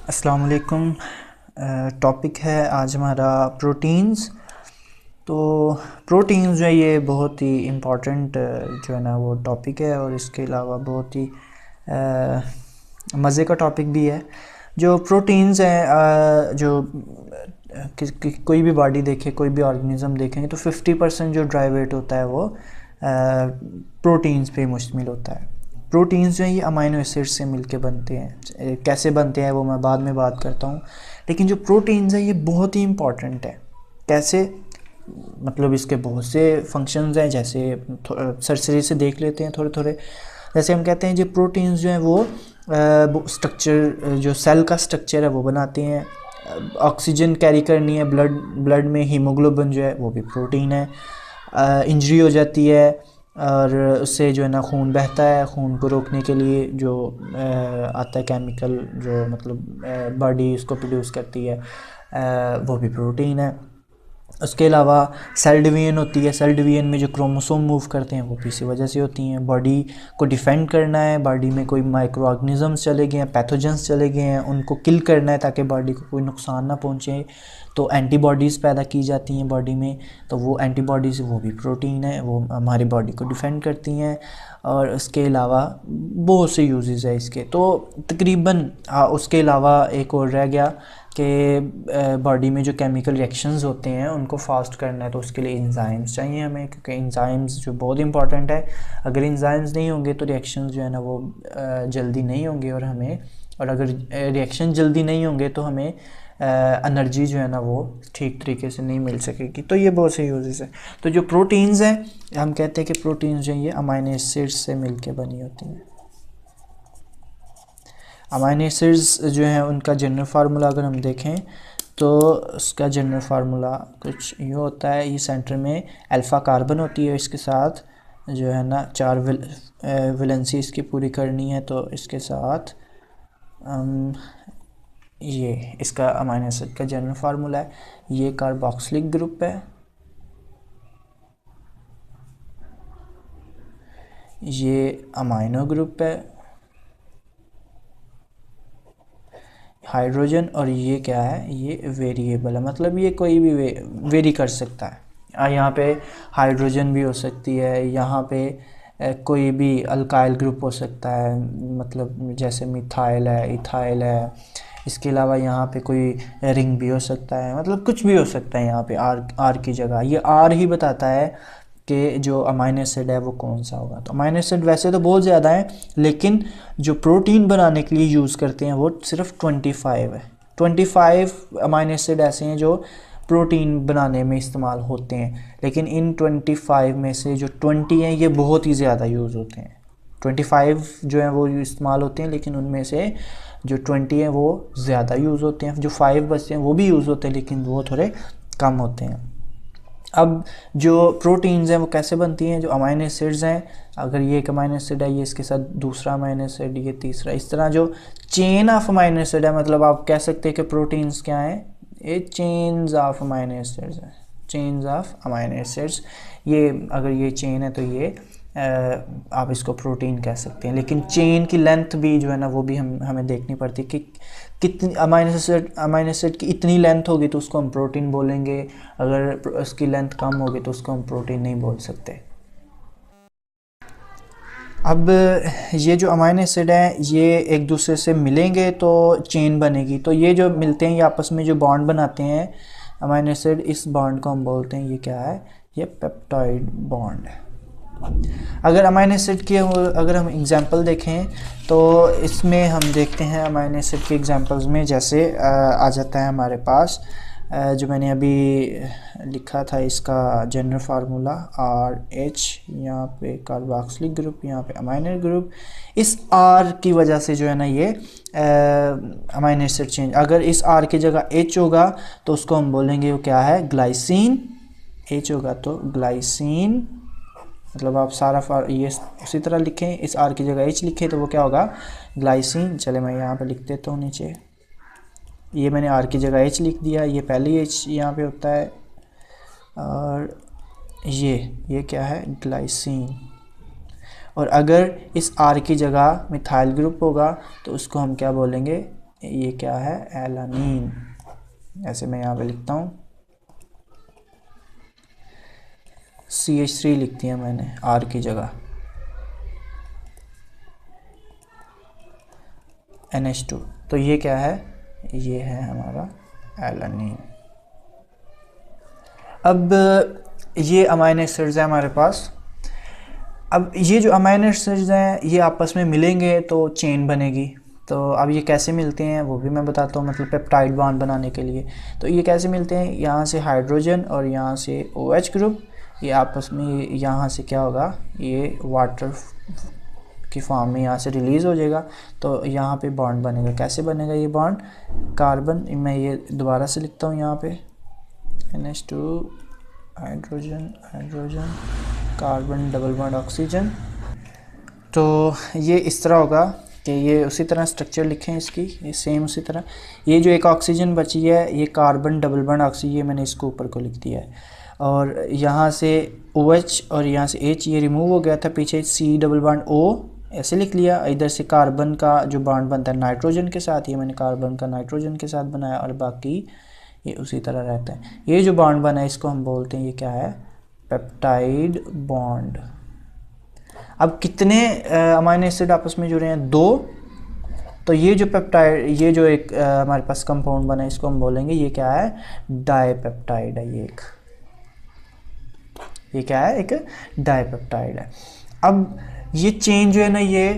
अस्सलाम वालेकुम। टॉपिक है आज हमारा प्रोटीन्स। तो प्रोटीन्स जो है ये बहुत ही इम्पोर्टेंट जो है ना वो टॉपिक है, और इसके अलावा बहुत ही मज़े का टॉपिक भी है। जो प्रोटीन्स हैं कोई भी बॉडी देखे, कोई भी ऑर्गेनिज्म देखेंगे तो 50% जो ड्राई वेट होता है वो प्रोटीन्स पे मुश्तमिल होता है। प्रोटीन्स जो हैं ये अमाइनो एसिड्स से मिलके बनते हैं। कैसे बनते हैं वो मैं बाद में बात करता हूँ, लेकिन जो प्रोटीन्स हैं ये बहुत ही इम्पॉर्टेंट है। कैसे, मतलब इसके बहुत से फंक्शंस हैं। जैसे सरसरी से देख लेते हैं थोड़े थोड़े। जैसे हम कहते हैं जो प्रोटीन्स जो हैं वो स्ट्रक्चर, जो सेल का स्ट्रक्चर है वो बनाते हैं। ऑक्सीजन कैरी करनी है ब्लड में, हीमोग्लोबिन जो है वो भी प्रोटीन है। इंजरी हो जाती है और उससे जो है ना खून बहता है, खून को रोकने के लिए जो आता है केमिकल, जो मतलब बॉडी उसको प्रोड्यूस करती है, वो भी प्रोटीन है। उसके अलावा सेल डिवीजन होती है। सेल डिवीजन में जो क्रोमोसोम मूव करते हैं वो भी इसी वजह से होती हैं। बॉडी को डिफेंड करना है, बॉडी में कोई माइक्रो ऑर्गेनिजम्स चले गए हैं, पैथोजेंस चले गए हैं, उनको किल करना है ताकि बॉडी को कोई नुकसान ना पहुंचे, तो एंटीबॉडीज़ पैदा की जाती हैं बॉडी में। तो वो एंटीबॉडीज़ वो भी प्रोटीन है, वो हमारी बॉडी को डिफेंड करती हैं। और उसके अलावा बहुत से यूजेस है इसके। तो तकरीबन उसके अलावा एक और रह गया कि बॉडी में जो केमिकल रिएक्शंस होते हैं उनको फास्ट करना है, तो उसके लिए एंजाइम्स चाहिए हमें, क्योंकि एंजाइम्स जो बहुत इंपॉर्टेंट है। अगर एंजाइम्स नहीं होंगे तो रिएक्शंस जो है ना वो जल्दी नहीं होंगे, और अगर रिएक्शन जल्दी नहीं होंगे तो हमें एनर्जी जो है ना वो ठीक तरीके से नहीं मिल सकेगी। तो ये बहुत से यूजेस है। तो जो प्रोटीन्स हैं, हम कहते हैं कि प्रोटीन्स जो हैं ये अमाइनो एसिड्स से मिलके बनी होती हैं। अमाइनो एसिड्स जो हैं उनका जनरल फार्मूला अगर हम देखें तो उसका जनरल फार्मूला कुछ ये होता है। ये सेंटर में अल्फ़ा कार्बन होती है, इसके साथ जो है ना 4 वैलेंसी इसकी पूरी करनी है, तो इसके साथ ये इसका अमाइनो एसिड का जनरल फार्मूला है। ये कार्बोक्सिलिक ग्रुप है, ये अमाइनो ग्रुप है, हाइड्रोजन, और ये क्या है, ये वेरिएबल है, मतलब ये कोई भी वेरी कर सकता है। यहाँ पे हाइड्रोजन भी हो सकती है, यहाँ पे कोई भी अल्काइल ग्रुप हो सकता है, मतलब जैसे मिथाइल है, इथाइल है। इसके अलावा यहाँ पे कोई रिंग भी हो सकता है, मतलब कुछ भी हो सकता है। यहाँ पे आर की जगह ये आर ही बताता है कि जो अमाइनो एसिड है वो कौन सा होगा। तो अमाइनो एसिड वैसे तो बहुत ज़्यादा है, लेकिन जो प्रोटीन बनाने के लिए यूज़ करते हैं वो सिर्फ 25 है। 25 अमाइनो एसिड ऐसे हैं जो प्रोटीन बनाने में इस्तेमाल होते हैं, लेकिन इन 25 में से जो 20 हैं ये बहुत ही ज़्यादा यूज़ होते हैं। 25 जो हैं वो इस्तेमाल होते हैं, लेकिन उनमें से जो 20 हैं वो ज़्यादा यूज़ होते हैं। जो 5 बचते हैं वो भी यूज़ होते हैं, लेकिन वो थोड़े कम होते हैं। अब जो प्रोटीन्स हैं वो कैसे बनती हैं, जो अमाइनो एसिड्स हैं, अगर ये एक अमाइनो एसिड है, ये इसके साथ दूसरा अमाइनो एसिड, ये तीसरा, इस तरह जो चेन ऑफ अमाइनो एसिड है, मतलब आप कह सकते हैं कि प्रोटीन्स क्या हैं, ये चेन्स ऑफ अमाइनो एसिड्स हैं। चेन्स ऑफ अमाइनो एसिड्स, ये अगर ये चेन है तो ये आप इसको प्रोटीन कह सकते हैं। लेकिन चेन की लेंथ भी जो है ना वो भी हमें देखनी पड़ती है कि कितनी अमाइनो एसिड की इतनी लेंथ होगी तो उसको हम प्रोटीन बोलेंगे, अगर उसकी लेंथ कम होगी तो उसको हम प्रोटीन नहीं बोल सकते। अब ये जो अमाइनो एसिड हैं ये एक दूसरे से मिलेंगे तो चेन बनेगी। तो ये जो मिलते हैं ये आपस में जो बॉन्ड बनाते हैं अमाइनो एसिड, इस बॉन्ड को हम बोलते हैं, ये क्या है, ये पेप्टाइड बॉन्ड है। अगर अमाइनो एसिड की अगर हम एग्जांपल देखें तो इसमें हम देखते हैं अमाइनो एसिड के एग्जांपल्स में, जैसे आ जाता है हमारे पास जो मैंने अभी लिखा था इसका जनरल फार्मूला RH, यहाँ पे कार्बोक्सिलिक ग्रुप, यहाँ पे अमाइनो ग्रुप। इस R की वजह से जो है ना ये अमाइनो एसिड चेंज, अगर इस R की जगह H होगा तो उसको हम बोलेंगे वो क्या है, ग्लाइसिन। H होगा तो ग्लाइसिन, मतलब आप सारा ये उसी तरह लिखें, इस R की जगह H लिखें तो वो क्या होगा, ग्लाइसिन। चले मैं यहाँ पे लिख देता हूँ नीचे, ये मैंने R की जगह H लिख दिया, ये पहले H यहाँ पे होता है, और ये क्या है, ग्लाइसिन। और अगर इस R की जगह मिथाइल ग्रुप होगा तो उसको हम क्या बोलेंगे, ये क्या है, एलानीन। ऐसे मैं यहाँ पे लिखता हूँ, CH3 लिख दिया मैंने R की जगह, NH2। तो ये क्या है, ये है हमारा एलानीन। अब ये अमाइनो एसिड्स हैं हमारे पास। अब ये जो अमाइनो एसिड्स हैं ये आपस में मिलेंगे तो चेन बनेगी। तो अब ये कैसे मिलते हैं वो भी मैं बताता हूँ, मतलब पेप्टाइड बॉन्ड बनाने के लिए। तो ये कैसे मिलते हैं, यहाँ से हाइड्रोजन और यहाँ से OH ग्रुप, ये आपस में यहाँ से क्या होगा, ये वाटर की फॉर्म में यहाँ से रिलीज़ हो जाएगा। तो यहाँ पे बॉन्ड बनेगा। कैसे बनेगा ये बॉन्ड, कार्बन, मैं ये दोबारा से लिखता हूँ यहाँ पे, NH2 hydrogen hydrogen, carbon double bond oxygen. तो ये इस तरह होगा कि ये उसी तरह स्ट्रक्चर लिखें इसकी, ये सेम उसी तरह। ये जो एक ऑक्सीजन बची है ये कार्बन डबल बॉन्ड ऑक्सीजन, ये मैंने इसको ऊपर को लिख दिया है। और यहाँ से OH और यहाँ से H ये रिमूव हो गया था, पीछे C डबल बॉन्ड O ऐसे लिख लिया। इधर से कार्बन का जो बॉन्ड बनता है नाइट्रोजन के साथ, ये मैंने कार्बन का नाइट्रोजन के साथ बनाया, और बाकी ये उसी तरह रहता है। ये जो बॉन्ड बना है इसको हम बोलते हैं, ये क्या है, पेप्टाइड बॉन्ड। अब कितने अमाइनो एसिड आपस में जुड़े हैं, 2। तो ये जो पेप्टाइड, ये जो एक हमारे पास कंपाउंड बना है इसको हम बोलेंगे ये क्या है, डाइपेप्टाइड है। ये क्या है, एक डाइपेप्टाइड है। अब ये चेन जो है ना ये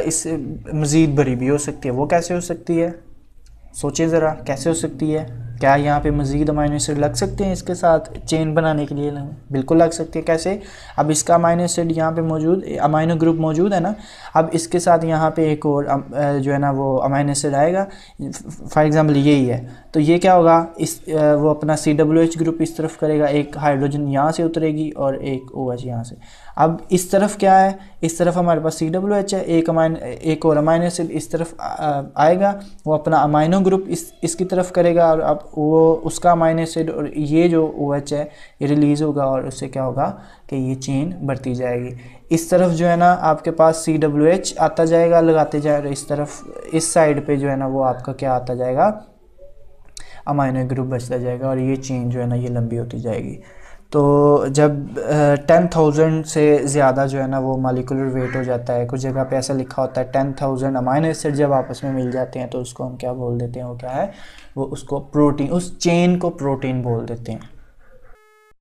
इससे मज़ीद बड़ी भी हो सकती है। वो कैसे हो सकती है, सोचें ज़रा, कैसे हो सकती है? क्या यहाँ पे मज़ीद अमाइनो एसिड लग सकते हैं इसके साथ चेन बनाने के लिए? बिल्कुल लग सकती है। कैसे, अब इसका अमाइनो एसिड यहाँ पे मौजूद, अमाइनो ग्रुप मौजूद है ना, अब इसके साथ यहाँ पे एक और जो है ना वो अमाइनो एसिड आएगा। फॉर एग्जांपल यही है, तो ये क्या होगा, इस वो अपना COH ग्रुप इस तरफ करेगा, एक हाइड्रोजन यहाँ से उतरेगी और एक OH यहाँ से। अब इस तरफ क्या है, इस तरफ हमारे पास COH है, एक और अमाइनो एसिड इस तरफ आएगा, वो अपना अमाइनो ग्रुप इसकी तरफ करेगा, और अब वो उसका अमाइनो एसिड और ये जो OH है ये रिलीज़ होगा, और उससे क्या होगा कि ये चेन बढ़ती जाएगी। इस तरफ जो है ना आपके पास COH आता जाएगा, लगाते जाए, और इस तरफ इस साइड पे जो है ना वो आपका क्या आता जाएगा, अमाइनो ग्रुप बचता जाएगा, और ये चेन जो है ना ये लंबी होती जाएगी। तो जब 10,000 से ज़्यादा जो है ना वो मॉलिक्यूलर वेट हो जाता है, कुछ जगह पे ऐसा लिखा होता है 10,000 अमाइनो एसिड जब आपस में मिल जाते हैं तो उसको हम क्या बोल देते हैं, वो क्या है, वो उसको प्रोटीन, उस चेन को प्रोटीन बोल देते हैं।